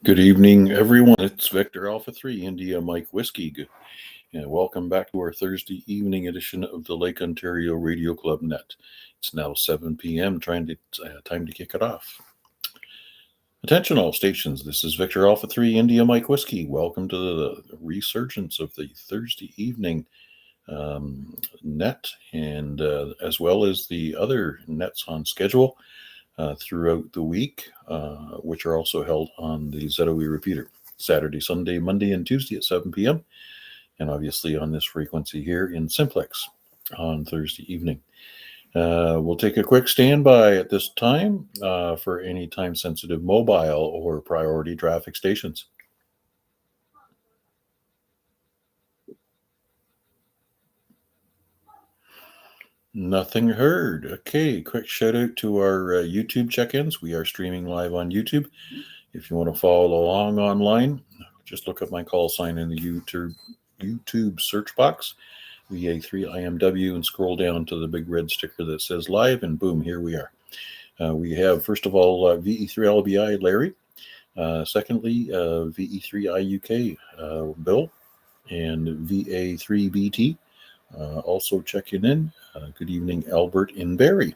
Good evening, everyone. It's Victor Alpha 3 India Mike Whiskey. And welcome back to our Thursday evening edition of the Lake Ontario Radio Club Net. It's now 7 p.m. Time to kick it off. Attention all stations. This is Victor Alpha 3 India Mike Whiskey. Welcome to the resurgence of the Thursday evening net, and as well as the other nets on schedule throughout the week, which are also held on the ZOE repeater Saturday, Sunday, Monday, and Tuesday at 7 p.m. And obviously on this frequency here in Simplex on Thursday evening. We'll take a quick standby at this time for any time-sensitive mobile or priority traffic stations. Nothing heard. Okay, quick shout out to our YouTube check-ins. We are streaming live on YouTube. If you want to follow along online, just look up my call sign in the YouTube search box, VA3IMW, and scroll down to the big red sticker that says live, and boom, here we are. We have, first of all, VE3LBI Larry. Secondly, VE3IUK Bill, and VA3BT. Also checking in. Good evening, Albert in Barrie.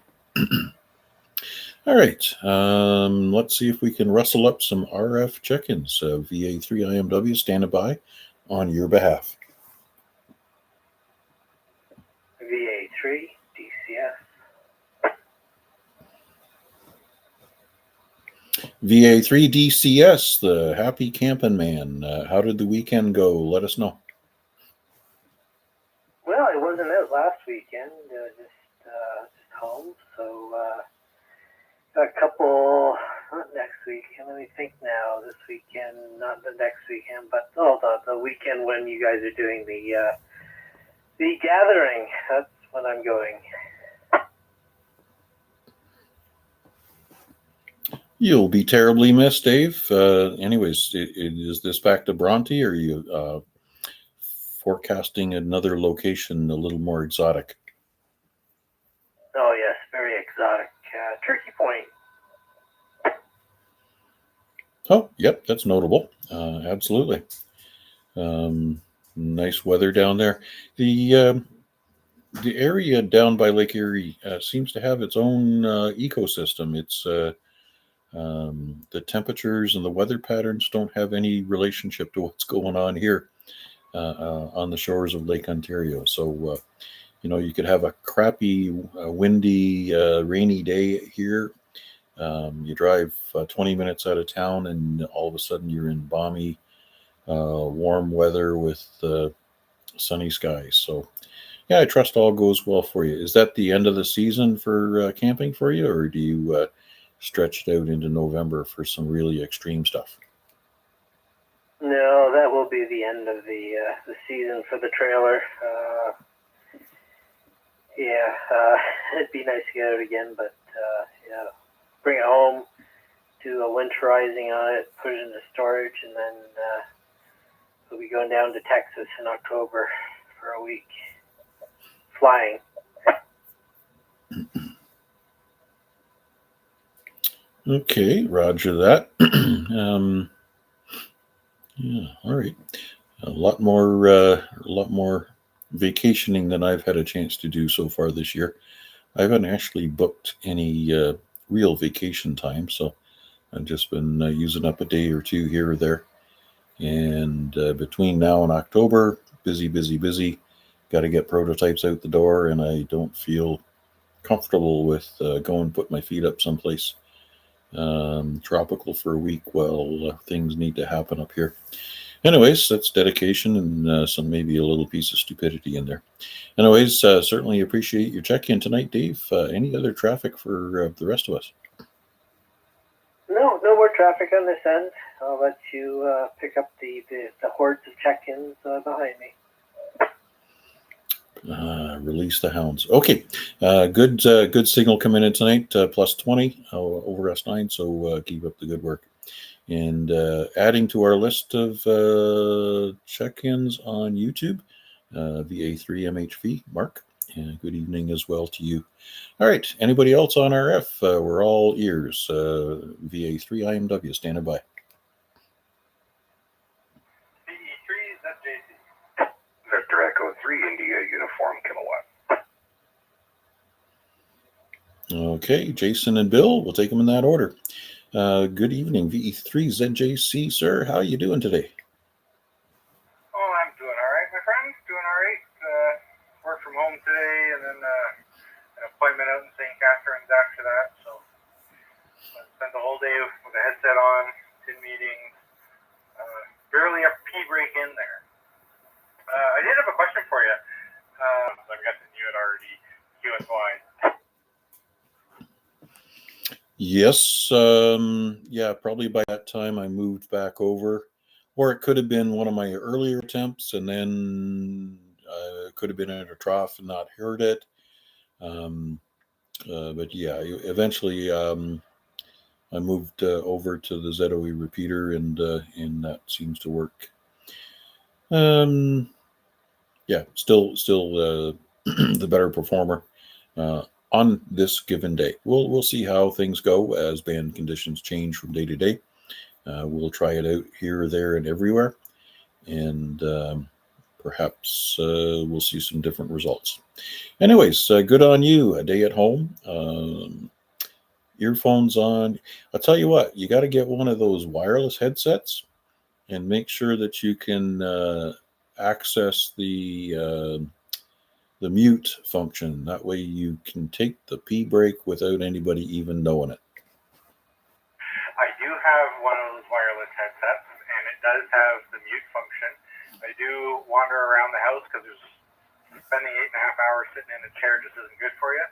All right, let's see if we can rustle up some RF check-ins. VA3IMW standing by on your behalf. VA3 DCS. VA3 DCS, the happy camping man. How did the weekend go? Let us know. Well, I wasn't out last weekend, just home, so a couple, not next weekend, let me think now, this weekend, not the next weekend, but the weekend when you guys are doing the gathering, that's when I'm going. You'll be terribly missed, Dave. Anyways, is this back to Bronte, or are you forecasting another location a little more exotic? Oh, yes, very exotic. Turkey Point. Oh, yep, that's notable. Absolutely. Nice weather down there. The area down by Lake Erie seems to have its own ecosystem. It's the temperatures and the weather patterns don't have any relationship to what's going on here on the shores of Lake Ontario. So, you could have a crappy, windy, rainy day here. You drive 20 minutes out of town, and all of a sudden you're in balmy, warm weather with sunny skies. So, yeah, I trust all goes well for you. Is that the end of the season for camping for you, or do you stretch it out into November for some really extreme stuff? No, that will be the end of the season for the trailer. It'd be nice to get out again, but bring it home, do a winterizing on it, put it into storage, and then we'll be going down to Texas in October for a week, flying. Okay, roger that. Yeah, all right. A lot more vacationing than I've had a chance to do so far this year. I haven't actually booked any real vacation time, so I've just been using up a day or two here or there. And between now and October, busy. Got to get prototypes out the door, and I don't feel comfortable with going and put my feet up someplace tropical for a week while things need to happen up here. Anyways, that's dedication and some maybe a little piece of stupidity in there. Anyways, certainly appreciate your check-in tonight, Dave. Any other traffic for the rest of us? No more traffic on this end. I'll let you pick up the hordes of check-ins behind me. Release the hounds. Okay, good signal coming in tonight. Plus 20 over S9. So keep up the good work. And adding to our list of check-ins on YouTube, VA3MHV, Mark. And good evening as well to you. All right, anybody else on RF? We're all ears. VA3IMW, standing by. India Uniform Kilowatt. Okay, Jason and Bill, we'll take them in that order. Good evening, VA3ZJC, sir. How are you doing today? Oh, I'm doing all right, my friend. Doing all right. Work from home today, and then an appointment out in St. Catharines after that. So I spent the whole day with a headset on, 10 meetings. Barely a pee break in there. I did have a question for you. I'm guessing you had already QSY. Yes, yeah, probably by that time I moved back over, or it could have been one of my earlier attempts, and then it could have been in a trough and not heard it. But yeah, eventually I moved over to the ZOE repeater, and that seems to work. Yeah, still the better performer on this given day. We'll see how things go as band conditions change from day to day. We'll try it out here, there, and everywhere, and perhaps we'll see some different results. Anyways, good on you. A day at home, earphones on. I'll tell you what, you got to get one of those wireless headsets and make sure that you can access the mute function. That way you can take the pee break without anybody even knowing it. I do have one of those wireless headsets, and it does have the mute function. I do wander around the house because spending 8.5 hours sitting in a chair just isn't good for you.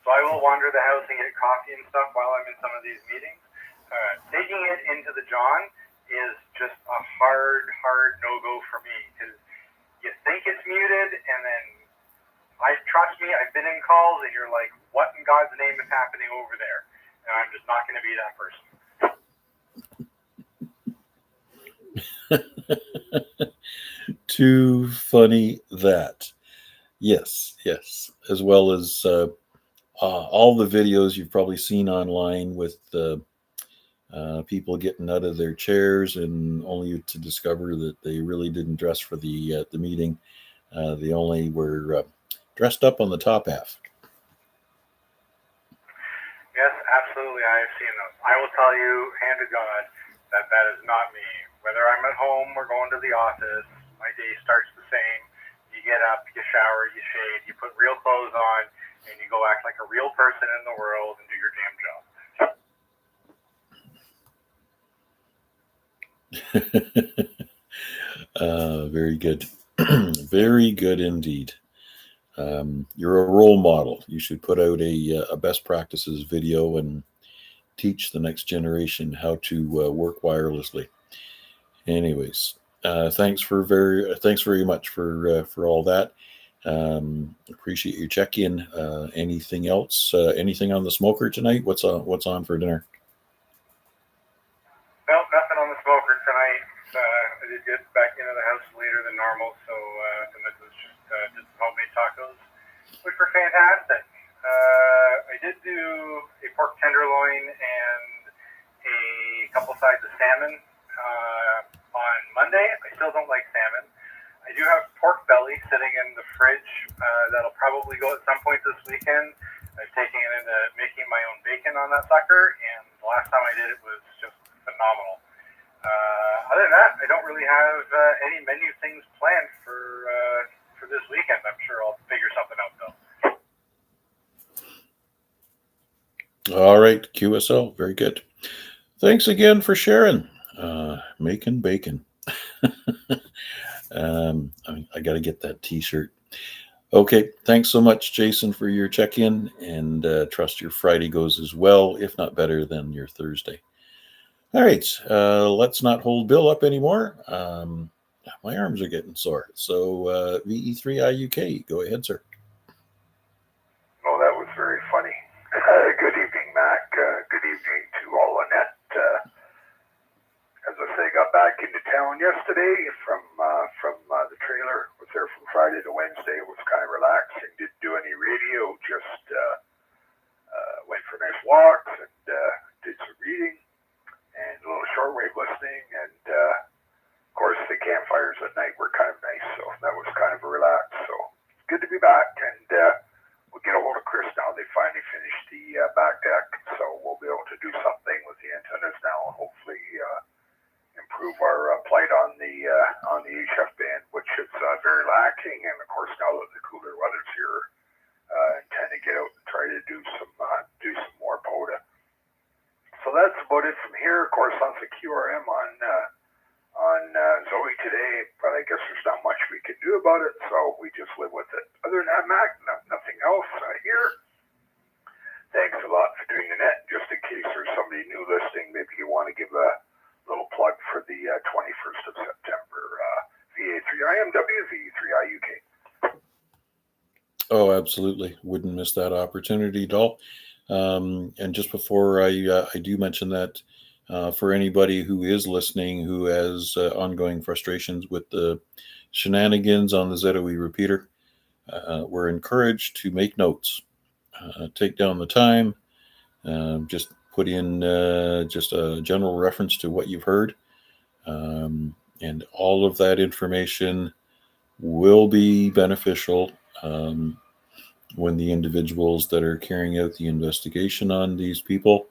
So I will wander the house and get coffee and stuff while I'm in some of these meetings. Taking it into the John is just a hard no-go for me, because you think it's muted, and then trust me, I've been in calls and you're like, what in God's name is happening over there? And I'm just not going to be that person. Too funny that. Yes. As well as all the videos you've probably seen online with people getting out of their chairs and only to discover that they really didn't dress for the meeting. They only were dressed up on the top half. Yes, absolutely. I have seen those. I will tell you, hand to God, that is not me. Whether I'm at home or going to the office, my day starts the same. You get up, you shower, you shave, you put real clothes on, and you go act like a real person in the world and do your damn job. Very good. Very good indeed. You're a role model. You should put out a best practices video and teach the next generation how to work wirelessly. Anyways, thanks very much for all that. Appreciate your check-in. Anything else? Anything on the smoker tonight? What's on for dinner? No, nothing on the smoker tonight. I did get back into the house later than normal, so the missus just did some homemade tacos, which were fantastic. I did do a pork tenderloin and a couple sides of salmon on Monday. I still don't like salmon. I do have pork belly sitting in the fridge that'll probably go at some point this weekend. I've taken it into making my own bacon on that sucker, and the last time I did it was just phenomenal. Other than that, I don't really have any menu things planned for this weekend. I'm sure I'll figure something out though. All right, QSL, very good. Thanks again for sharing. Making bacon. I got to get that T-shirt. Okay, thanks so much, Jason, for your check-in, and trust your Friday goes as well, if not better than your Thursday. All right, let's not hold Bill up anymore. My arms are getting sore. So VE3IUK, go ahead, sir. Oh, that was very funny. Good evening, Mac. Good evening to all Annette. As I say, got back into town yesterday from the trailer. Was there from Friday to Wednesday. It was kind of relaxing. Didn't do any radio. Just went for nice walks and did some reading and a little shortwave listening. And of course, the campfires at night were kind of nice. So that was kind of a relax. So be back, and we'll get a hold of Chris now. They finally finished the back deck, so we'll be able to do something with the antennas now, and hopefully improve our plight on the HF band, which is very lacking. And of course, now that the cooler weather's here, intend to get out and try to do some more POTA. So that's about it from here. Of course, lots of QRM on Zoe today, but I guess there's not much we can do about it, so we just live with it. Other than that, Mac, nothing else here. Thanks a lot for doing the net. Just in case there's somebody new listening, maybe you want to give a little plug for the 21st of September, VA3IMW, VA3IUK. Oh, absolutely. Wouldn't miss that opportunity at all. And just before I do mention that, for anybody who is listening who has ongoing frustrations with the shenanigans on the ZOE repeater, we're encouraged to make notes. Take down the time, just put in just a general reference to what you've heard. And all of that information will be beneficial when the individuals that are carrying out the investigation on these people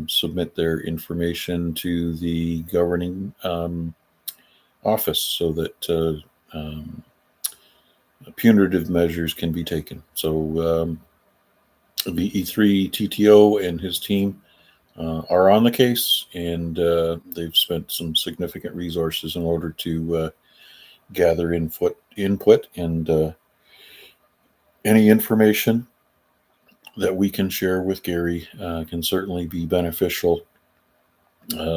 submit their information to the governing office so that punitive measures can be taken. So VE3 TTO and his team are on the case, and they've spent some significant resources in order to gather input and any information that we can share with Gary can certainly be beneficial.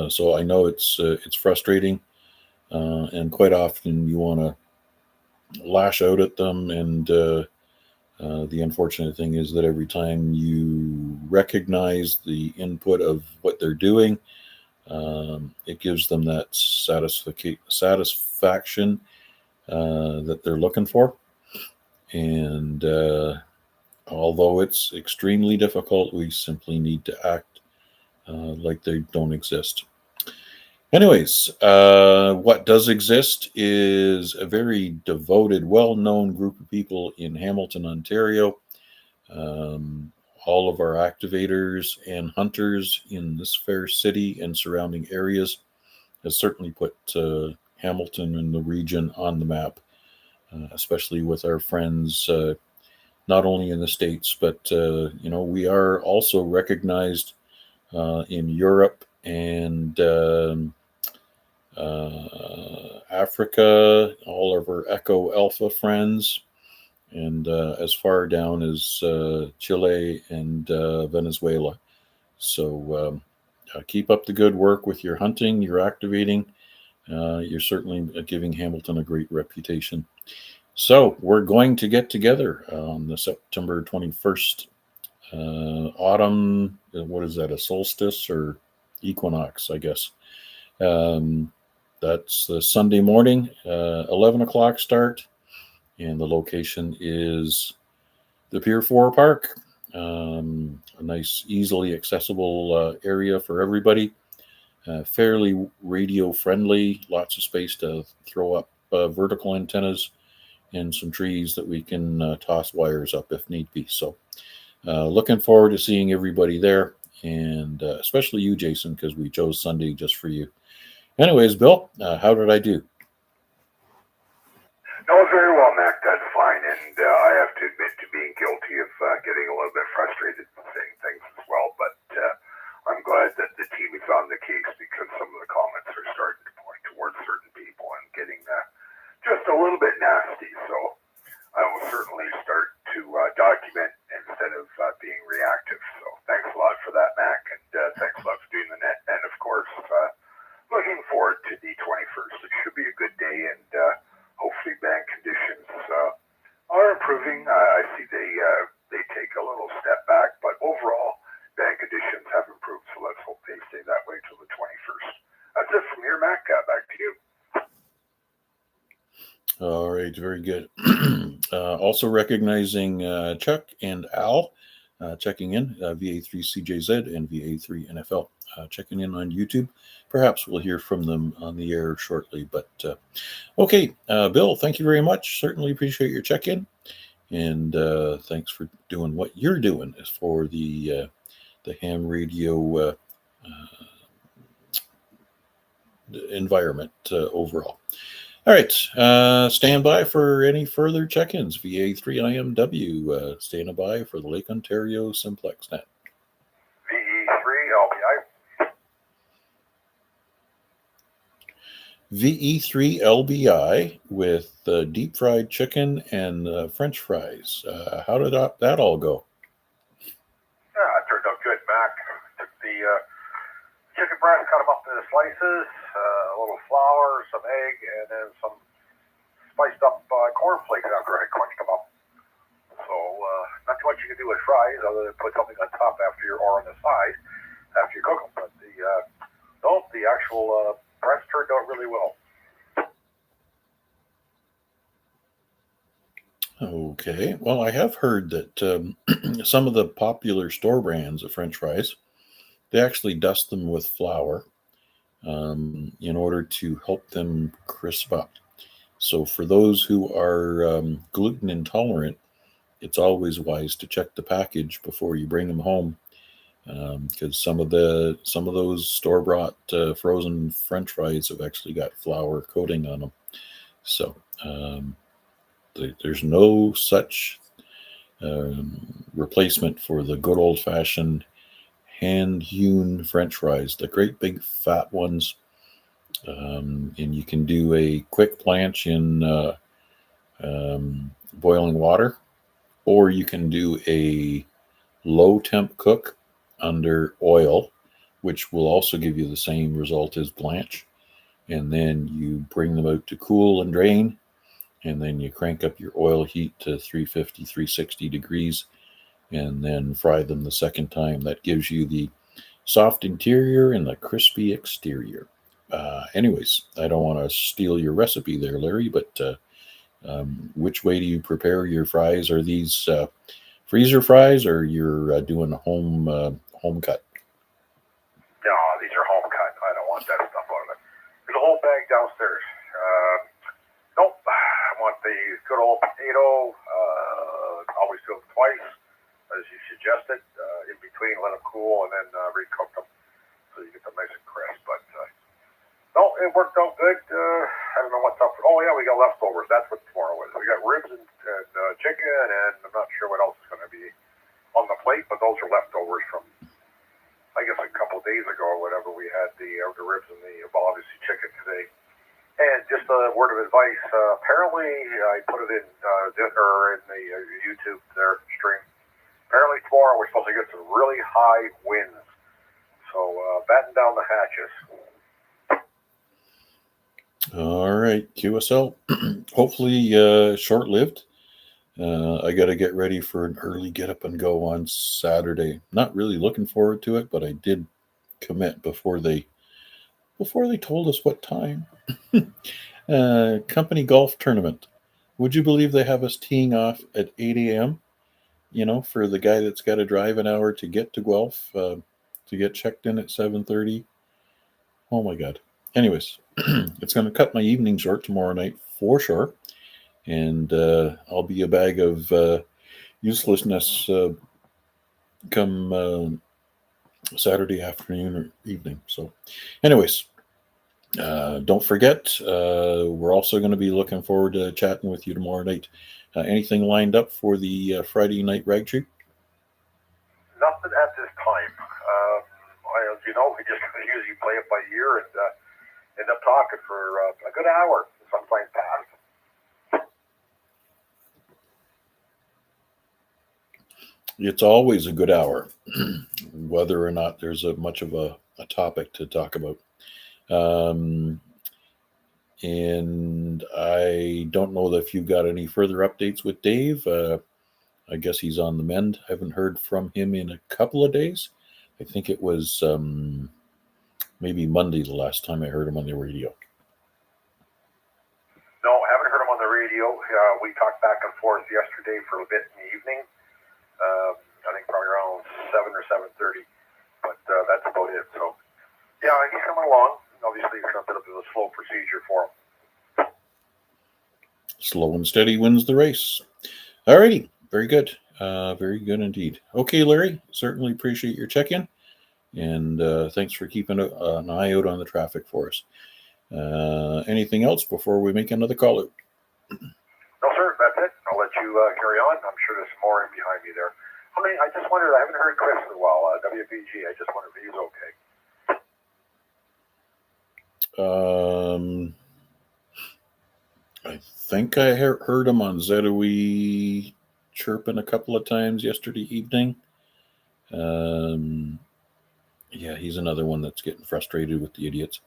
So I know it's frustrating, and quite often you want to lash out at them. And the unfortunate thing is that every time you recognize the input of what they're doing, it gives them that satisfaction that they're looking for. And although it's extremely difficult, we simply need to act like they don't exist. Anyways, what does exist is a very devoted, well-known group of people in Hamilton, Ontario. All of our activators and hunters in this fair city and surrounding areas has certainly put Hamilton and the region on the map, especially with our friends not only in the States, but we are also recognized in Europe and Africa, all of our Echo Alpha friends, and as far down as Chile and Venezuela. So keep up the good work with your hunting, your activating. You're certainly giving Hamilton a great reputation. So we're going to get together on the September 21st autumn. What is that, a solstice or equinox, I guess. That's the Sunday morning, 11 o'clock start. And the location is the Pier 4 Park. A nice, easily accessible area for everybody. Fairly radio friendly, lots of space to throw up vertical antennas and some trees that we can toss wires up if need be. So looking forward to seeing everybody there, and especially you, Jason, because we chose Sunday just for you. Anyways, Bill, how did I do? No, very well, Mac. That's fine. And I have to admit to being guilty of getting a little bit frustrated with saying things as well. But I'm glad that the team is on the case, because some of the comments are starting to point towards certain people and getting just a little bit nasty. So I will certainly start to document instead of being reactive. So thanks a lot for that, Mac. And thanks a lot for doing the net. And of course, looking forward to the 21st. It should be a good day, and hopefully band conditions are improving. I see they take a little step back, but overall band conditions have improved, so let's hope they stay that way till the 21st. That's it from here, Mac. Back to you. All right, very good. Also recognizing Chuck and Al checking in, VA3CJZ and VA3NFL. checking in on YouTube. Perhaps we'll hear from them on the air shortly. But okay, Bill, thank you very much. Certainly appreciate your check-in, and thanks for doing what you're doing for the ham radio environment overall. All right, stand by for any further check-ins. VA3IMW, standing by for the Lake Ontario Simplex net. VE3 LBI. VE3LBI with deep fried chicken and French fries. How did that all go? Yeah, it turned out good, Mac. Took the chicken breast, cut them up into slices, a little flour, some egg, and then some spiced up cornflakes after I crunched them up. So not too much you can do with fries other than put something on top or on the side after you cook them. But the actual breast turned out really well. Okay, well, I have heard that some of the popular store brands of French fries, they actually dust them with flour in order to help them crisp up. So for those who are gluten intolerant, it's always wise to check the package before you bring them home, because some of those store-bought frozen French fries have actually got flour coating on them. So there's no such replacement for the good old-fashioned hand-hewn French fries, the great big fat ones. And you can do a quick blanch in boiling water, or you can do a low temp cook under oil, which will also give you the same result as blanch. And then you bring them out to cool and drain, and then you crank up your oil heat to 350, 360 degrees, and then fry them the second time. That gives you the soft interior and the crispy exterior. Anyways, I don't want to steal your recipe there, Larry, but which way do you prepare your fries? Are these freezer fries, or you're doing home cut? No, these are home cut. I don't want that stuff on it. There's a whole bag downstairs. Nope. I want the good old potato. Always do them twice, as you suggested. In between, let them cool, and then recook them so you get them nice and crisp. But no, it worked out good. I don't know what's up. Oh yeah, we got leftovers. That's what tomorrow is. We got ribs and chicken, and I'm not sure what else is going to be on the plate, but those are leftovers from, I guess, a couple of days ago or whatever. We had the ribs and obviously chicken today. And just a word of advice. Apparently, I put it in the YouTube there stream. Apparently tomorrow we're supposed to get some really high winds. So batten down the hatches. All right, QSL. Hopefully short-lived. I got to get ready for an early get up and go on Saturday. Not really looking forward to it, but I did commit before they told us what time. Company golf tournament. Would you believe they have us teeing off at 8 a.m.? For the guy that's got to drive an hour to get to Guelph, to get checked in at 7:30. Oh my God. Anyways, it's going to cut my evening short tomorrow night for sure. And I'll be a bag of uselessness come Saturday afternoon or evening. So anyways, don't forget, we're also going to be looking forward to chatting with you tomorrow night. Anything lined up for the Friday night rag treat? Nothing at this time. As you know, we just usually play it by ear and end up talking for a good hour, sometimes past. It's always a good hour, whether or not there's much of a topic to talk about. And I don't know if you got any further updates with Dave. I guess he's on the mend. I haven't heard from him in a couple of days. I think it was maybe Monday the last time I heard him on the radio. No, haven't heard him on the radio. We talked back and forth yesterday for a bit in the evening. I think probably around 7 or 7:30. But that's about it. So Yeah, he's coming along. Obviously, it's a bit of a slow procedure for him. Slow and steady wins the race. All righty. Very good. Very good indeed. Okay, Larry, certainly appreciate your check-in. And thanks for keeping an eye out on the traffic for us. Anything else before we make another call out? No, sir, that's it. I'll let you carry on. I'm sure there's more in behind me there. I just wondered, I haven't heard Chris in a while, WPG. I just wondered if he's okay. I think I heard him on ZOE chirping a couple of times yesterday evening. Yeah, he's another one that's getting frustrated with the idiots.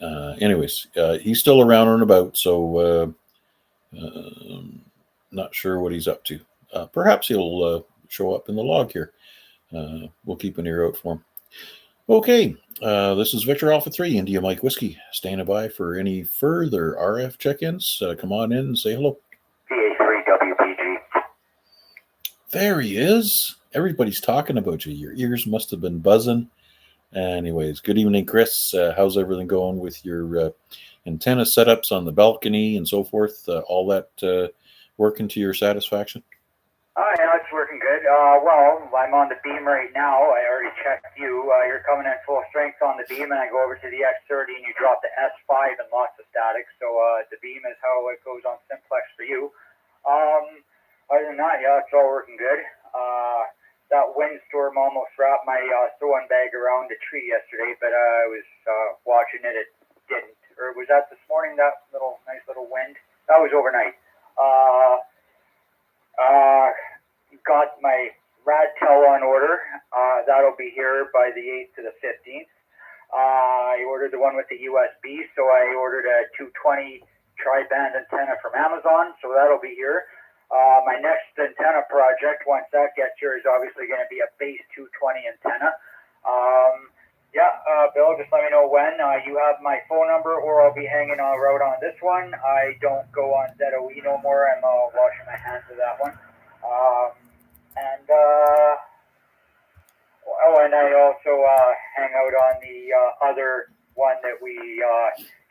Anyways, he's still around and about, so not sure what he's up to. Perhaps he'll show up in the log here. We'll keep an ear out for him. Okay, this is Victor Alpha 3, India Mike Whiskey, standing by for any further RF check-ins. Come on in and say hello. VA3WPG. There he is. Everybody's talking about you. Your ears must have been buzzing. Anyways, good evening, Chris. How's everything going with your antenna setups on the balcony and so forth? All that working to your satisfaction? Yeah, it's working good. Well, I'm on the beam right now. I already checked you. You're coming in full strength on the beam, and I go over to the X30 and you drop the S5 and lots of static. So the beam is how it goes on Simplex for you. Other than that, yeah, it's all working good. That windstorm almost wrapped my throwing bag around a tree yesterday, but I was watching it. It didn't. Or was that this morning, that nice little wind? That was overnight. Got my rad tel on order. That'll be here by the 8th to the 15th. I ordered the one with the USB, so I ordered a 220 tri-band antenna from Amazon, so that'll be here. My next antenna project, once that gets here, is obviously going to be a base 220 antenna. Bill, just let me know when. You have my phone number, or I'll be hanging out on this one. I don't go on ZOE no more. I'm washing my hands of that one. And I also hang out on the other one that we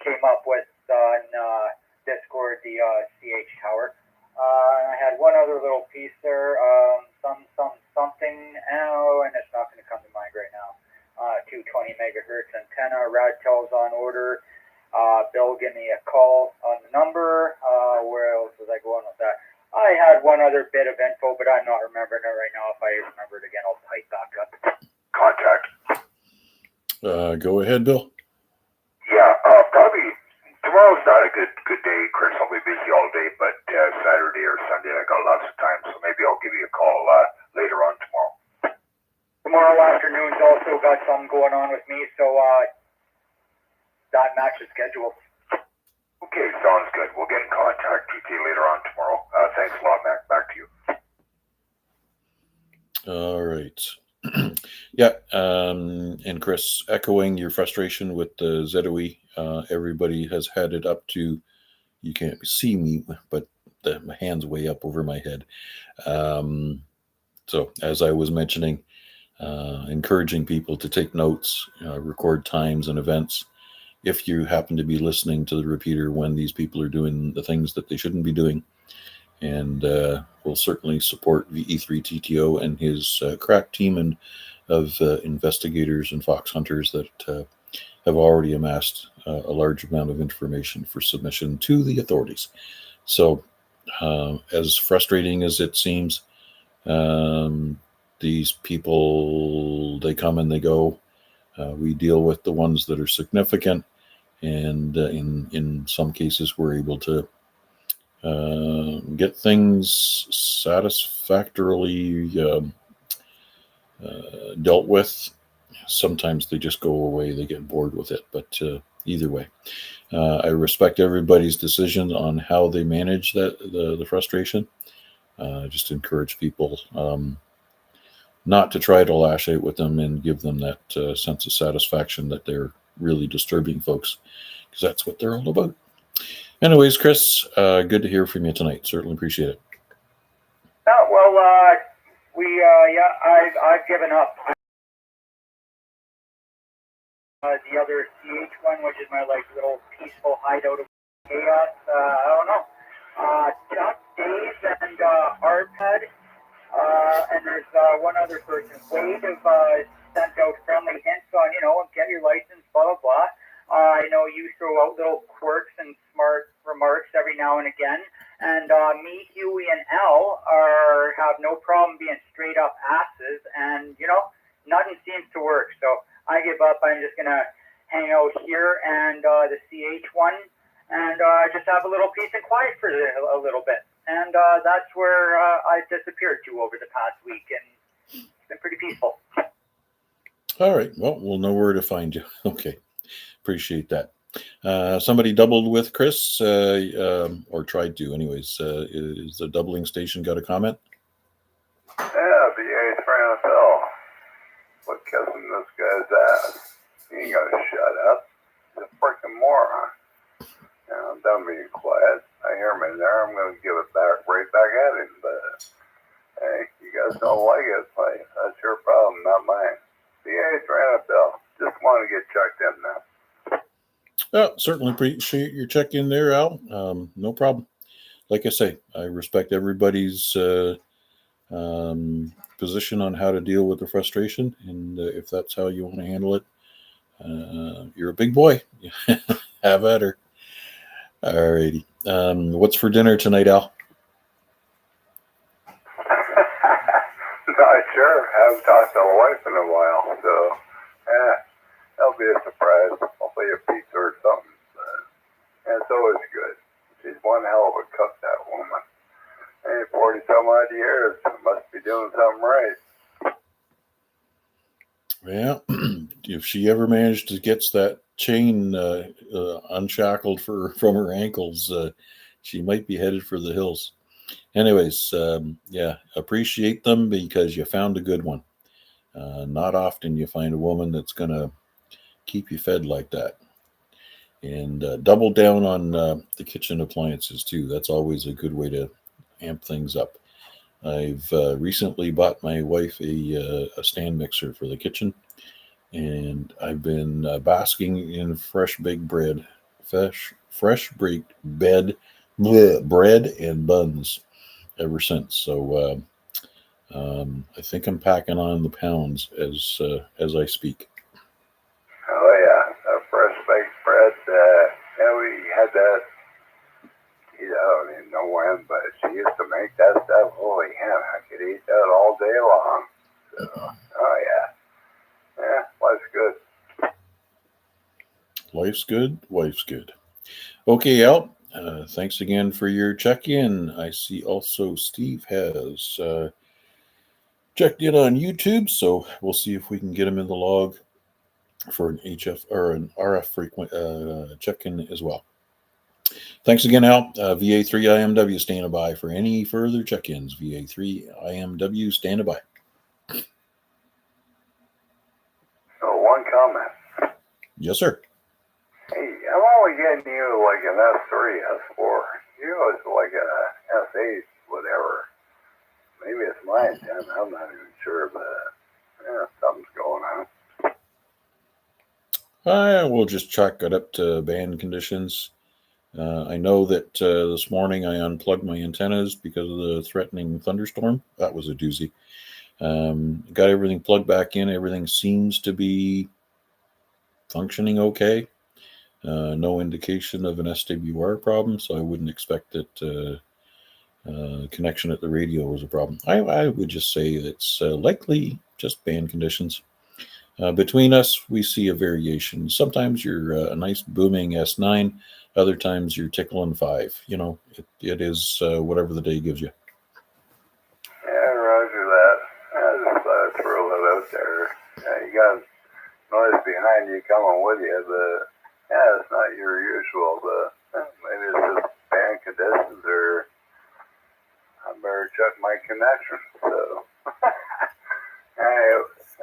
came up with on Discord, the CH Tower. And I had one other little piece there, something, and it's not going to come to mind right now. 220 megahertz antenna, rad tel's on order. Bill, give me a call on the number. Where else was I going with that? I had one other bit of info, but I'm not remembering it right now. If I remember it again, I'll pipe back up. Contact. Go ahead, Bill. Yeah, probably tomorrow's not a good day, Chris. I'll be busy all day, but Saturday or Sunday I got lots of time, so maybe I'll give you a call later on tomorrow. Tomorrow afternoon's also got something going on with me, so that matches schedule. Okay, sounds good. We'll get in contact with you later on tomorrow. Thanks a lot, Mac. Back to you. All right. Yeah, and Chris, echoing your frustration with the ZOE, everybody has had it up to, you can't see me, but my hand's way up over my head. So as I was mentioning, encouraging people to take notes, record times and events. If you happen to be listening to the repeater when these people are doing the things that they shouldn't be doing. And we'll certainly support VE3TTO and his crack team of investigators and fox hunters that have already amassed a large amount of information for submission to the authorities. So as frustrating as it seems, these people, they come and they go. We deal with the ones that are significant, and in some cases we're able to get things satisfactorily dealt with. Sometimes they just go away, they get bored with it, but either way, I respect everybody's decision on how they manage the frustration. Just encourage people not to try to lash out with them and give them that sense of satisfaction that they're really disturbing folks, because that's what they're all about. Anyways, Chris, good to hear from you tonight. Certainly appreciate it. I've given up. the other CH one, which is my like little peaceful hideout of chaos. I don't know. Chuck, Dave, and Arpad, and there's one other person. Wade have sent out friendly hints on, get your license, blah blah blah. I know you throw out little quirks and smart remarks every now and again. And me, Huey, and Al have no problem being straight up asses, and nothing seems to work. So I give up. I'm just gonna hang out here and the CH one, and just have a little peace and quiet for a little bit. And that's where I've disappeared to over the past week, and it's been pretty peaceful. All right. Well, we'll know where to find you. Okay. Appreciate that. Somebody doubled with Chris, or tried to anyways. Is the doubling station got a comment? Yeah, VA3IMW. What kissing this guy's ass? He ain't gotta shut up. He's a freaking moron. I'm done being quiet. I hear him in there. I'm gonna give it right back at him. But hey, you guys don't like it. That's your problem, not mine. VA3IMW. Just want to get checked in now. Certainly appreciate your check in there, Al. No problem. Like I say, I respect everybody's position on how to deal with the frustration, and if that's how you want to handle it, you're a big boy. Have at her. All righty. What's for dinner tonight, Al? Not sure. Haven't talked to the wife in a while, so that'll be a surprise. Hopefully a pizza or something. And it's always good. She's one hell of a cook, that woman. Hey, 40-some odd years. Must be doing something right. Yeah, if she ever managed to get that chain unshackled from her ankles, she might be headed for the hills. Anyways, appreciate them because you found a good one. Not often you find a woman that's going to keep you fed like that. And double down on the kitchen appliances too. That's always a good way to amp things up. I've recently bought my wife a stand mixer for the kitchen, and I've been basking in fresh baked bread, fresh baked bread and buns ever since. So I think I'm packing on the pounds as I speak. Oh yeah, that fresh baked bread. We had that. I don't even know when, but she used to make that stuff. Holy hen, I could eat that all day long. So, oh yeah, life's good. Life's good, wife's good. Okay, Al. Thanks again for your check-in. I see also Steve has checked in on YouTube, so we'll see if we can get him in the log for an HF or an RF frequent check-in as well. Thanks again, Al. VA3IMW standing by for any further check-ins. VA3IMW standing by. So one comment. Yes, sir. Hey, I'm only getting you like an S3, S4. You was like a S8, whatever. Maybe it's my antenna. I'm not even sure, but something's going on. We'll just chalk it up to band conditions. I know that this morning I unplugged my antennas because of the threatening thunderstorm. That was a doozy. Got everything plugged back in. Everything seems to be functioning okay. No indication of an SWR problem, so I wouldn't expect that connection at the radio was a problem. I would just say it's likely just band conditions. Between us, we see a variation. Sometimes you're a nice booming S9. Other times you're tickling 5. It is whatever the day gives you. Yeah, roger that. I just throw that out there. Yeah, you got noise behind you coming with you, but it's not your usual. But maybe it's just band conditions, or I better check my connection. So, hey,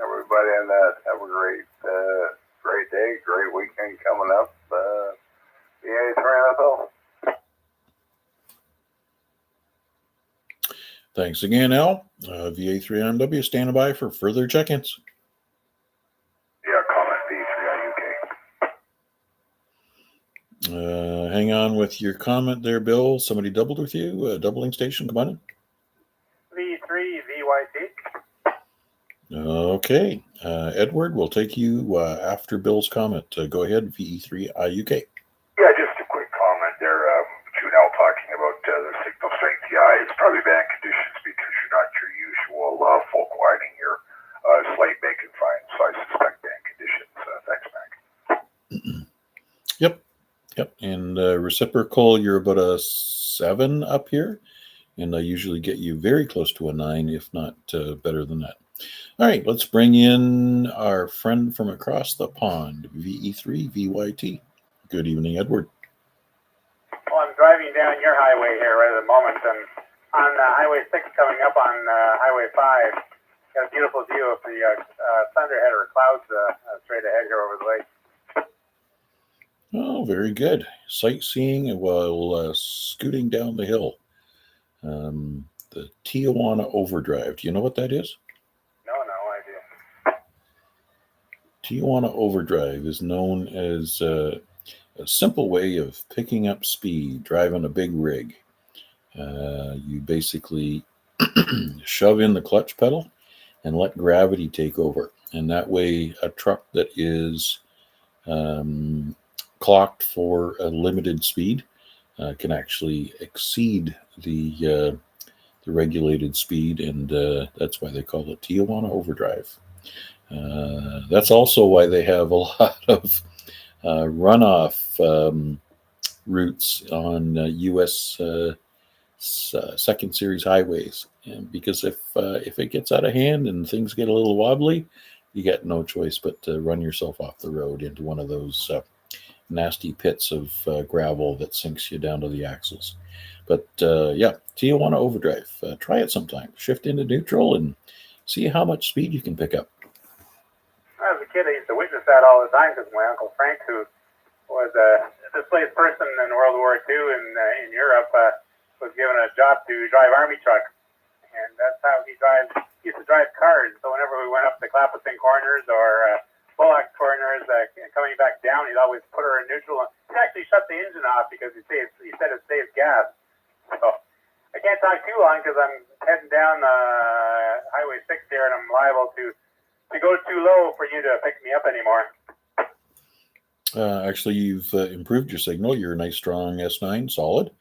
everybody on that, have a great day, great weekend coming up. VA3IMW. Thanks again, Al. VA3IMW standing by for further check-ins. Yeah, comment V3IUK. Hang on with your comment there, Bill. Somebody doubled with you. Doubling station, come on in. V3VYT. Okay. Edward, we'll take you after Bill's comment. Go ahead, VE3IUK. Yeah, just a quick comment there. Junelle talking about the signal strength. Yeah, it's probably bad conditions because you're not your usual full quieting here. Slight bacon fine, so I suspect bad conditions. Thanks, Mac. Yep. And reciprocal, you're about a 7 up here. And I usually get you very close to a 9, if not better than that. All right, let's bring in our friend from across the pond, VE3VYT. Good evening, Edward. Well, I'm driving down your highway here right at the moment, and on Highway 6 coming up on Highway 5, got a beautiful view of the thunderhead or clouds straight ahead here over the lake. Oh, very good. Sightseeing while scooting down the hill. The Tijuana Overdrive. Do you know what that is? No idea. Tijuana Overdrive is known as a simple way of picking up speed, driving a big rig. You basically shove in the clutch pedal and let gravity take over. And that way, a truck that is clocked for a limited speed can actually exceed the regulated speed, and that's why they call it Tijuana Overdrive. That's also why they have a lot of runoff routes on U.S. second series highways, and because if it gets out of hand and things get a little wobbly, you got no choice but to run yourself off the road into one of those nasty pits of gravel that sinks you down to the axles. But yeah, Tijuana Overdrive. Try it sometime. Shift into neutral and see how much speed you can pick up. As a kid, I used to witness that all the time because my Uncle Frank, who was a displaced person in World War II in Europe, was given a job to drive army trucks. And that's how he used to drive cars. So whenever we went up the Clapperton corners or Bullock corners, coming back down, he'd always put her in neutral. He'd actually shut the engine off because he said it saves gas. So I can't talk too long because I'm heading down Highway 6 here, and I'm liable to go too low for you to pick me up anymore. Actually, you've improved your signal. You're a nice, strong S9, solid.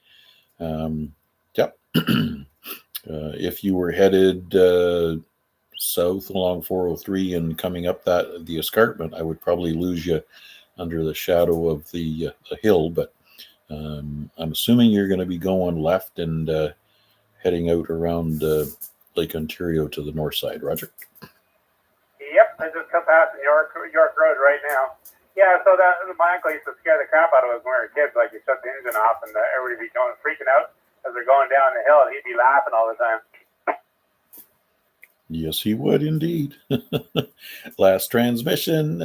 Yep. If you were headed south along 403 and coming up the escarpment, I would probably lose you under the shadow of the hill, but I'm assuming you're going to be going left and heading out around Lake Ontario to the north side. Roger? Yep, I just come passing York Road right now. Yeah, so my uncle used to scare the crap out of us when we were kids. Like, he'd shut the engine off and everybody would be freaking out as they're going down the hill, and he'd be laughing all the time. Yes, he would indeed. Last transmission,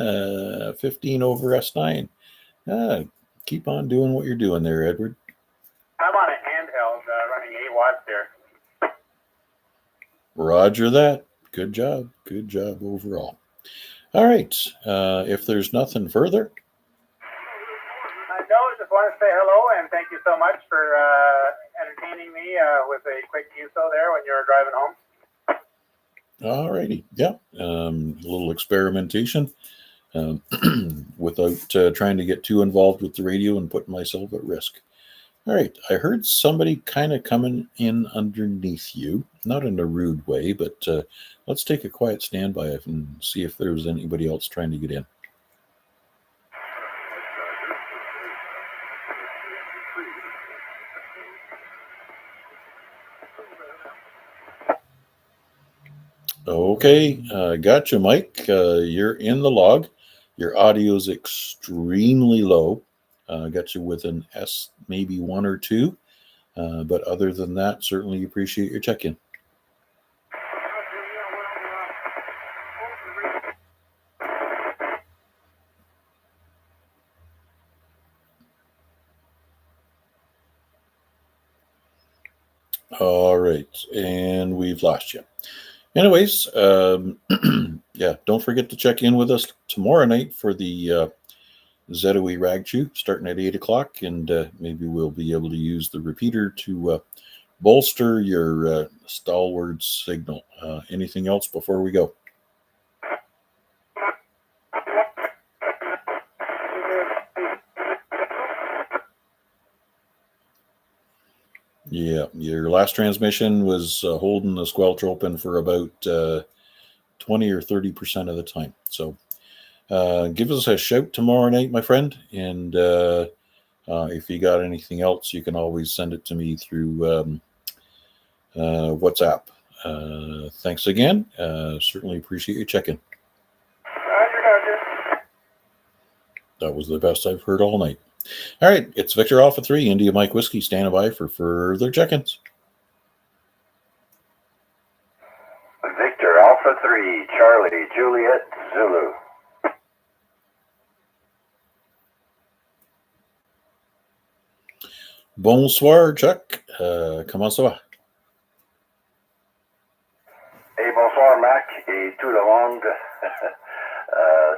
15 over S9. Keep on doing what you're doing there, Edward. I'm on a handheld running 8 watts here. Roger that. Good job. Good job overall. All right. If there's nothing further. No, just want to say hello and thank you so much for entertaining me with a quick USO there when you were driving home. All righty. Yeah. A little experimentation without trying to get too involved with the radio and putting myself at risk. All right. I heard somebody kind of coming in underneath you, not in a rude way, but let's take a quiet standby and see if there's anybody else trying to get in. Okay, gotcha, Mike. You're in the log. Your audio is extremely low. Got you with an S, maybe 1 or 2. But other than that, certainly appreciate your check-in. All right, and we've lost you. Anyways, yeah, don't forget to check in with us tomorrow night for the ZOE Ragchew starting at 8 o'clock, and maybe we'll be able to use the repeater to bolster your stalwart signal. Anything else before we go? Yeah, your last transmission was holding the squelch open for about 20 or 30% of the time. So give us a shout tomorrow night, my friend. And if you got anything else, you can always send it to me through WhatsApp. Thanks again. Certainly appreciate you checking. Roger. That was the best I've heard all night. All right, it's Victor Alpha 3, India Mike Whiskey, standing by for further check-ins. Victor Alpha 3, Charlie, Juliet, Zulu. Bonsoir, Chuck. Comment ça va? Et bonsoir, Mac, et tout le monde.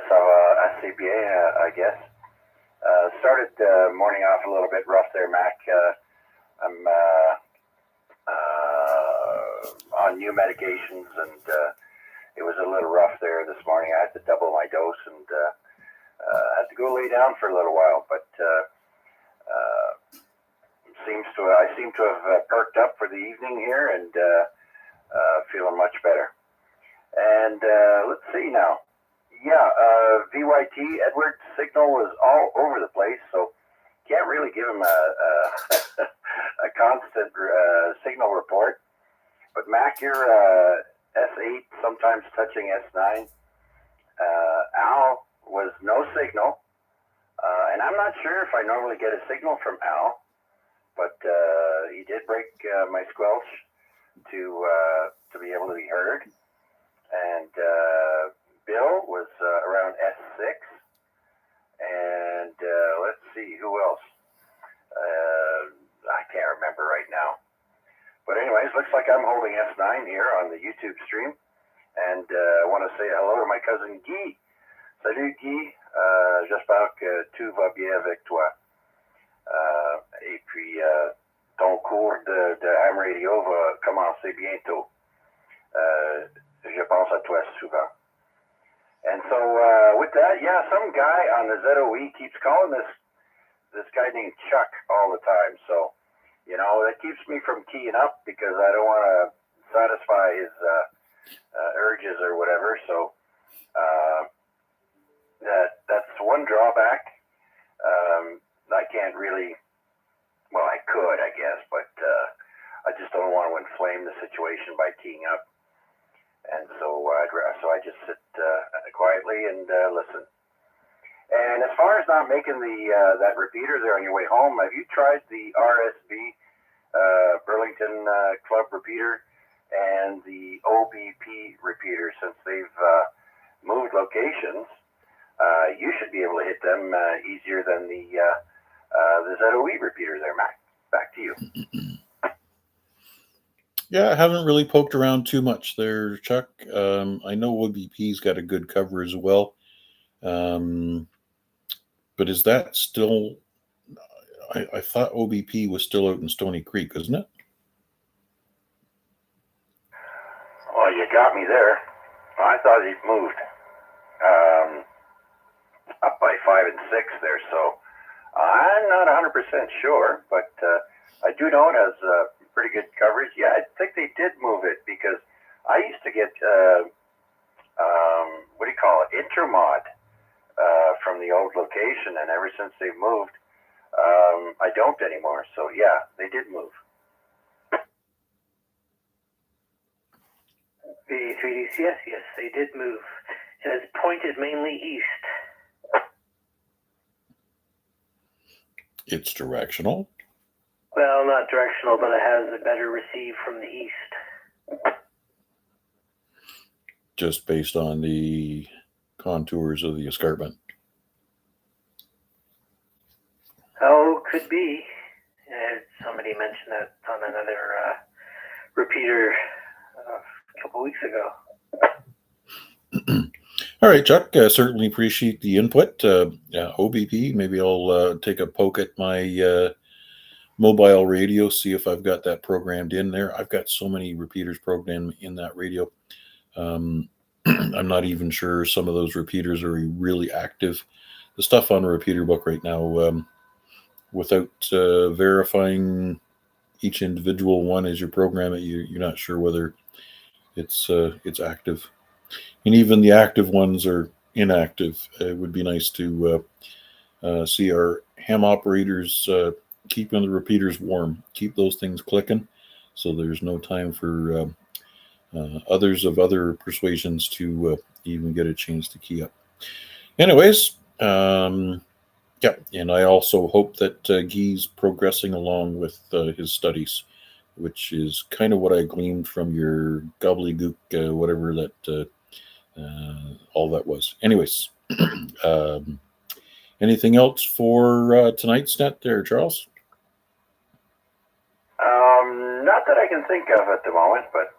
Ça va assez bien, I guess. Started the morning off a little bit rough there, Mac. I'm on new medications, and it was a little rough there this morning. I had to double my dose and had to go lay down for a little while, but I seem to have perked up for the evening here and feeling much better. And let's see now. Yeah, VYT, Edward's signal was all over the place, so can't really give him a constant signal report. But Mac, you're S8, sometimes touching S9. Al was no signal, and I'm not sure if I normally get a signal from Al, but he did break my squelch to be able to be heard. And Bill was around S6, and let's see, who else? I can't remember right now. But anyways, looks like I'm holding S9 here on the YouTube stream, and I want to say hello to my cousin Guy. Salut Guy, j'espère que tout va bien avec toi. Et puis, ton cours de ham radio va commencer bientôt. Je pense à toi souvent. And so with that, yeah, some guy on the ZOE keeps calling this guy named Chuck all the time. So, you know, that keeps me from keying up because I don't want to satisfy his urges or whatever. So that's one drawback. I can't really, well, I could, I guess, but I just don't want to inflame the situation by keying up. And so I just sit quietly and listen. And as far as not making that repeater there on your way home, have you tried the RSB Burlington Club repeater and the OBP repeater? Since they've moved locations, you should be able to hit them easier than the ZOE repeater there, Mac. Back to you. Yeah, I haven't really poked around too much there, Chuck. I know OBP's got a good cover as well. But is that still... I thought OBP was still out in Stony Creek, isn't it? Well, you got me there. I thought he'd moved up by 5 and 6 there, so I'm not 100% sure, but I do know it has pretty good coverage. Yeah, I think they did move it because I used to get, what do you call it, Intermod from the old location, and ever since they've moved, I don't anymore. So yeah, they did move. VA3IMW, yes, they did move. It is pointed mainly east. It's directional. Well, not directional, but it has a better receive from the east. Just based on the contours of the escarpment. Oh, could be. Somebody mentioned that on another repeater a couple weeks ago. All right, Chuck, certainly appreciate the input. OBP, maybe I'll take a poke at my mobile radio, see if I've got that programmed in there. I've got so many repeaters programmed in that radio. I'm not even sure some of those repeaters are really active. The stuff on the repeater book right now, without verifying each individual one as you program it, you're not sure whether it's active. And even the active ones are inactive. It would be nice to see our ham operators keeping the repeaters warm, keep those things clicking, so there's no time for others of other persuasions to even get a chance to key up. Anyways, yeah, and I also hope that Guy's progressing along with his studies, which is kind of what I gleaned from your gobbledygook, whatever that all that was. Anyways, anything else for tonight's net there, Charles? Not that I can think of at the moment, but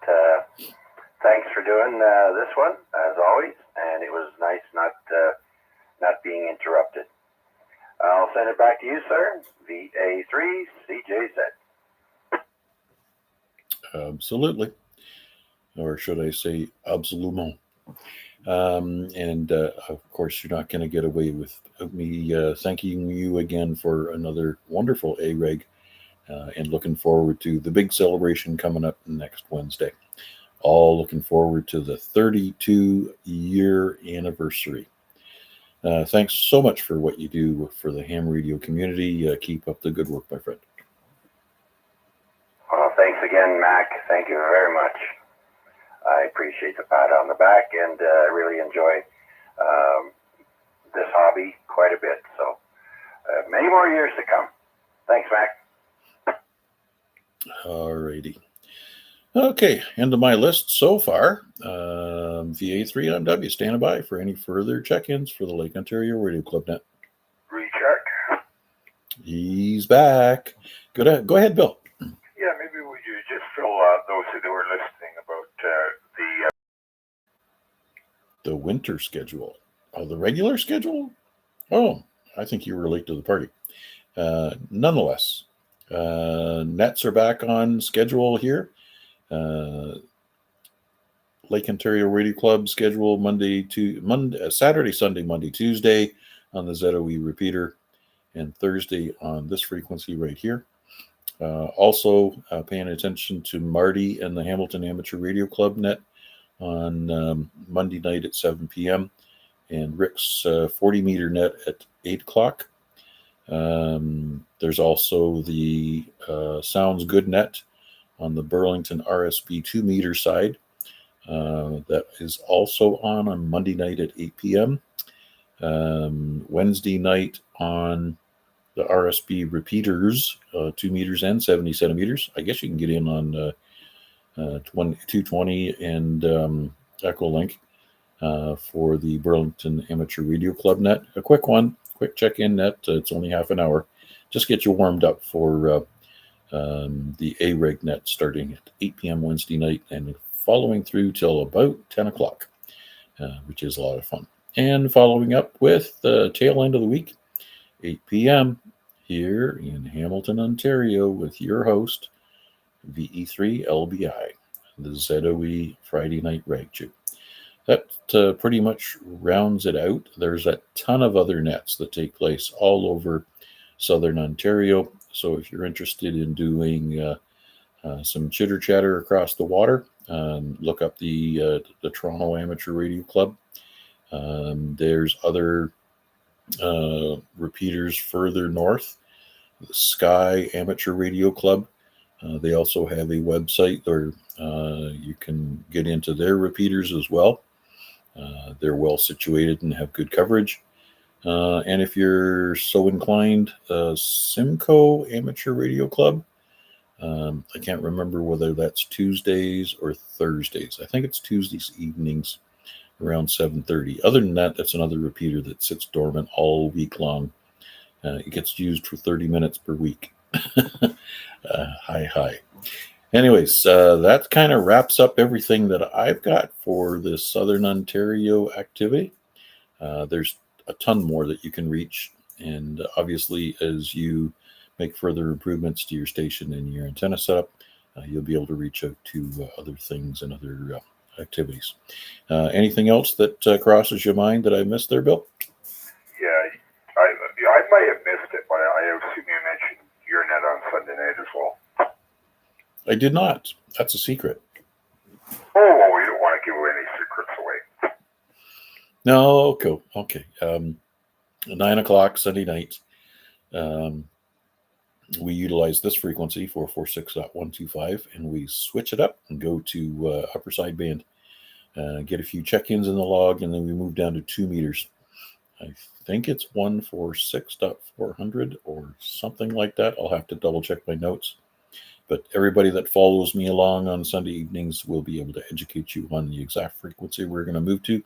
thanks for doing this one, as always, and it was nice not being interrupted. I'll send it back to you, sir. VA3CJZ. Absolutely. Or should I say, absolument. And of course, you're not going to get away with me thanking you again for another wonderful A-Reg and looking forward to the big celebration coming up next Wednesday. All looking forward to the 32-year anniversary. Thanks so much for what you do for the ham radio community. Keep up the good work, my friend. Well, thanks again, Mac. Thank you very much. I appreciate the pat on the back, and I really enjoy this hobby quite a bit. So many more years to come. Thanks, Mac. Alrighty. Okay, end of my list so far. VA3IMW standing by for any further check-ins for the Lake Ontario Radio Club Net. Recheck. He's back. Go ahead, Bill. Yeah, maybe would you just fill those who were listening about The winter schedule. Oh, the regular schedule? Oh, I think you were late to the party. Nonetheless, nets are back on schedule here. Lake Ontario Radio Club schedule Saturday, Sunday, Monday, Tuesday on the ZOE repeater, and Thursday on this frequency right here. Also paying attention to Marty and the Hamilton Amateur Radio Club net on Monday night at 7 p.m. and Rick's 40 meter net at 8 o'clock. There's also the Sounds Good net on the Burlington RSB 2 meter side. That is also on Monday night at 8 p.m. Wednesday night on the RSB repeaters, 2 meters and 70 centimeters. I guess you can get in on 220 and Echolink for the Burlington Amateur Radio Club net. A quick check-in net. It's only half an hour. Just get you warmed up for the A-Reg net starting at 8 p.m. Wednesday night and following through till about 10 o'clock, which is a lot of fun. And following up with the tail end of the week, 8 p.m. here in Hamilton, Ontario, with your host, VE3LBI, the ZOE Friday Night Rag Chew. That pretty much rounds it out. There's a ton of other nets that take place all over Southern Ontario. So if you're interested in doing some chitter chatter across the water, look up the Toronto Amateur Radio Club. There's other repeaters further north, the Sky Amateur Radio Club. They also have a website where you can get into their repeaters as well. They're well situated and have good coverage. And if you're so inclined, Simcoe Amateur Radio Club. I can't remember whether that's Tuesdays or Thursdays. I think it's Tuesdays evenings around 7:30. Other than that, that's another repeater that sits dormant all week long. It gets used for 30 minutes per week. Hi. Anyways, that kind of wraps up everything that I've got for this Southern Ontario activity. There's a ton more that you can reach, and obviously, as you make further improvements to your station and your antenna setup, you'll be able to reach out to other things and other activities. Anything else that crosses your mind that I missed there, Bill? Yeah, I might have missed it, but I assume you mentioned your net on Sunday night as well. I did not. That's a secret. Oh, you don't want to give any secrets away. No, okay. 9 o'clock Sunday night. We utilize this frequency 04Sept25, and we switch it up and go to upper sideband. Get a few check-ins in the log, and then we move down to 2 meters. I think it's 146.400 or something like that. I'll have to double check my notes. But everybody that follows me along on Sunday evenings will be able to educate you on the exact frequency we're going to move to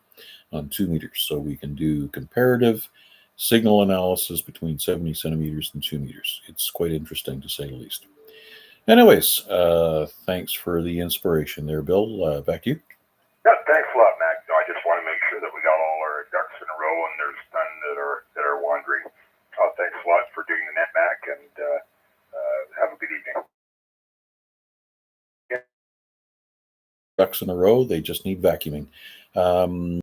on 2 meters. So we can do comparative signal analysis between 70 centimeters and 2 meters. It's quite interesting, to say the least. Anyways, thanks for the inspiration there, Bill. Back to you. Yeah, thanks a lot, Mac. No, I just want to make sure that we got all our ducks in a row, and there's none that are wandering. Thanks a lot for doing the net, Mac, and have a good evening. Ducks in a row, they just need vacuuming. I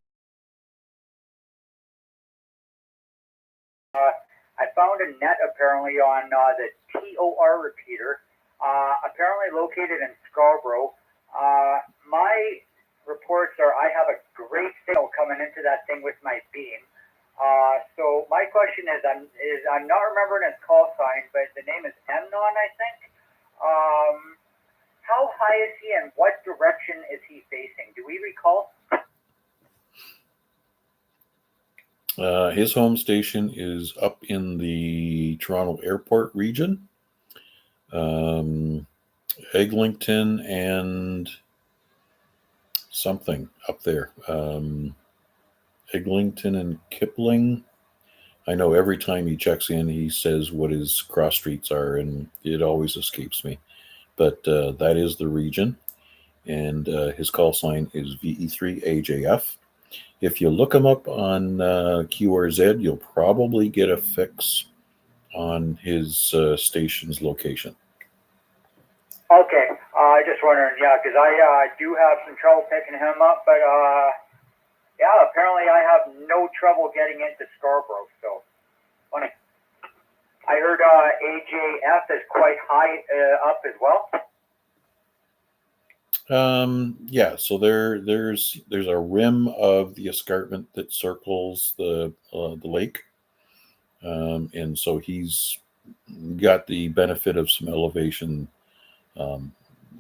found a net apparently on the TOR repeater, apparently located in Scarborough. My reports are I have a great signal coming into that thing with my beam. So my question is I'm not remembering his call sign, but the name is Amnon, I think. How high is he and what direction is he facing? Do we recall? His home station is up in the Toronto Airport region, Eglinton and something up there. Eglinton and Kipling. I know every time he checks in, he says what his cross streets are, and it always escapes me. But that is the region, and his call sign is VE3AJF. If you look him up on QRZ, you'll probably get a fix on his station's location. Okay, just wondering, yeah, because I do have some trouble picking him up, but yeah, apparently I have no trouble getting into Scarborough, so funny. I heard AJF is quite high up as well. Yeah, so there's a rim of the escarpment that circles the lake, and so he's got the benefit of some elevation,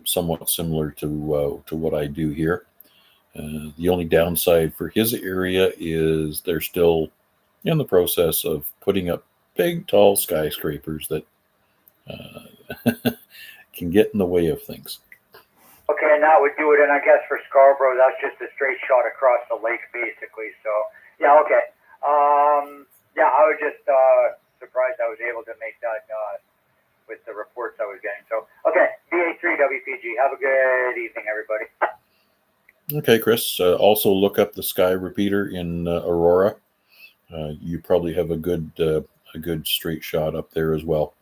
somewhat similar to what I do here. The only downside for his area is they're still in the process of putting up big, tall skyscrapers that can get in the way of things. Okay, and that would do it. And I guess for Scarborough, that's just a straight shot across the lake, basically. So, yeah, okay. Yeah, I was just surprised I was able to make that with the reports I was getting. So, okay, VA3WPG. Have a good evening, everybody. Okay, Chris. Also look up the Sky repeater in Aurora. You probably have a good straight shot up there as well.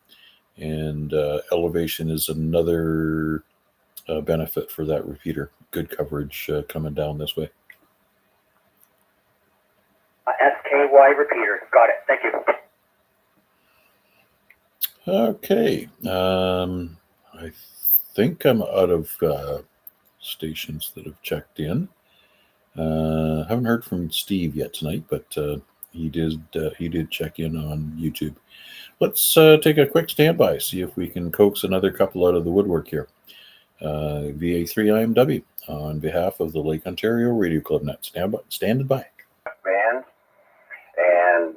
And elevation is another benefit for that repeater. Good coverage coming down this way. SKY repeater. Got it. Thank you. Okay. I think I'm out of stations that have checked in. Haven't heard from Steve yet tonight, but he did check in on YouTube. Let's take a quick standby, see if we can coax another couple out of the woodwork here. VA3IMW on behalf of the Lake Ontario Radio Club Net. Stand by. Bands. And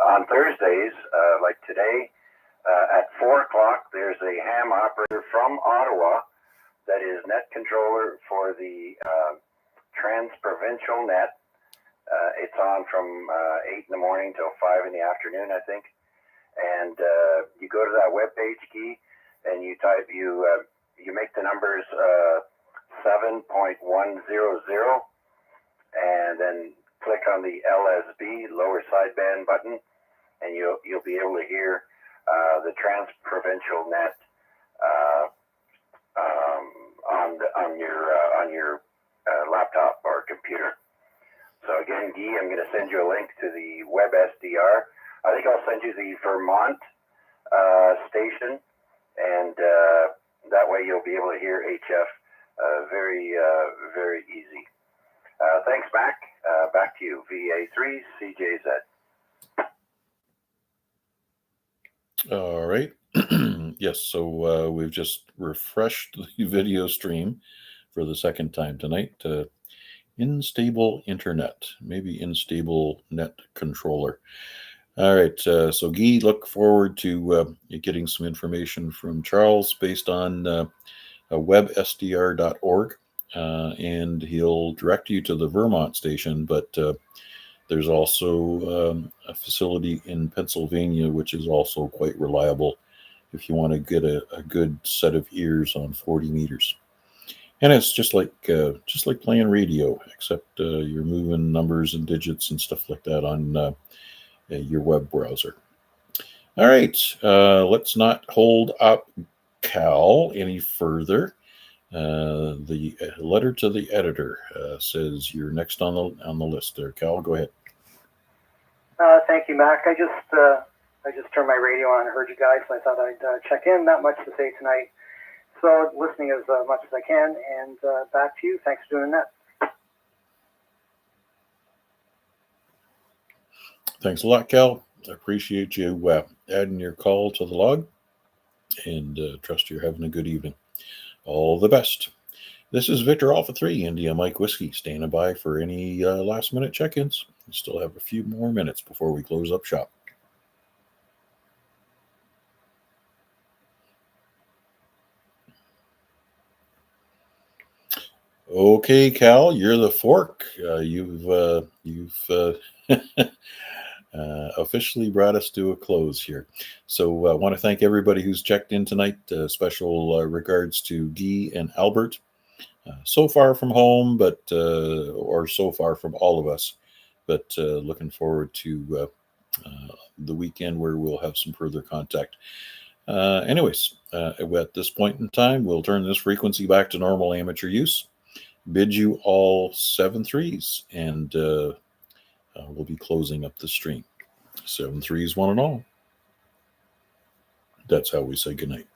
on Thursdays, like today, at 4 o'clock, there's a ham operator from Ottawa that is net controller for the Trans-Provincial Net. It's on from 8 in the morning till 5 in the afternoon, I think. And you go to that webpage, Key, and you you make the numbers 7.100 and then click on the LSB, lower sideband button, and you'll be able to hear the trans-provincial net on your laptop or computer. So again, Guy, I'm going to send you a link to the web SDR. I think I'll send you the Vermont station, and that way you'll be able to hear HF very easy. Thanks, Mac. Back to you, VA3CJZ. All right. Yes, so we've just refreshed the video stream for the second time tonight. Unstable internet, maybe unstable net controller. All right, so Guy, look forward to getting some information from Charles based on websdr.org, and he'll direct you to the Vermont station, but there's also a facility in Pennsylvania which is also quite reliable if you want to get a good set of ears on 40 meters. And it's just like playing radio, except you're moving numbers and digits and stuff like that on your web browser. All right, let's not hold up Cal any further. The letter to the editor says you're next on the list there. Cal, go ahead. Thank you, Mac. I just turned my radio on and heard you guys, so I thought I'd check in. Not much to say tonight, so listening as much as I can. And back to you. Thanks for doing that. Thanks a lot, Cal. I appreciate you adding your call to the log, and trust you're having a good evening. All the best. This is Victor Alpha 3, India Mike Whiskey, standing by for any last-minute check-ins. We still have a few more minutes before we close up shop. Okay, Cal, you're the fork. You've officially brought us to a close here. So I want to thank everybody who's checked in tonight. Special regards to Guy and Albert. So far from home, but or so far from all of us, but looking forward to the weekend where we'll have some further contact. Anyways, at this point in time, we'll turn this frequency back to normal amateur use. Bid you all 7 threes, and we'll be closing up the stream. 7 threes, one and all. That's how we say goodnight.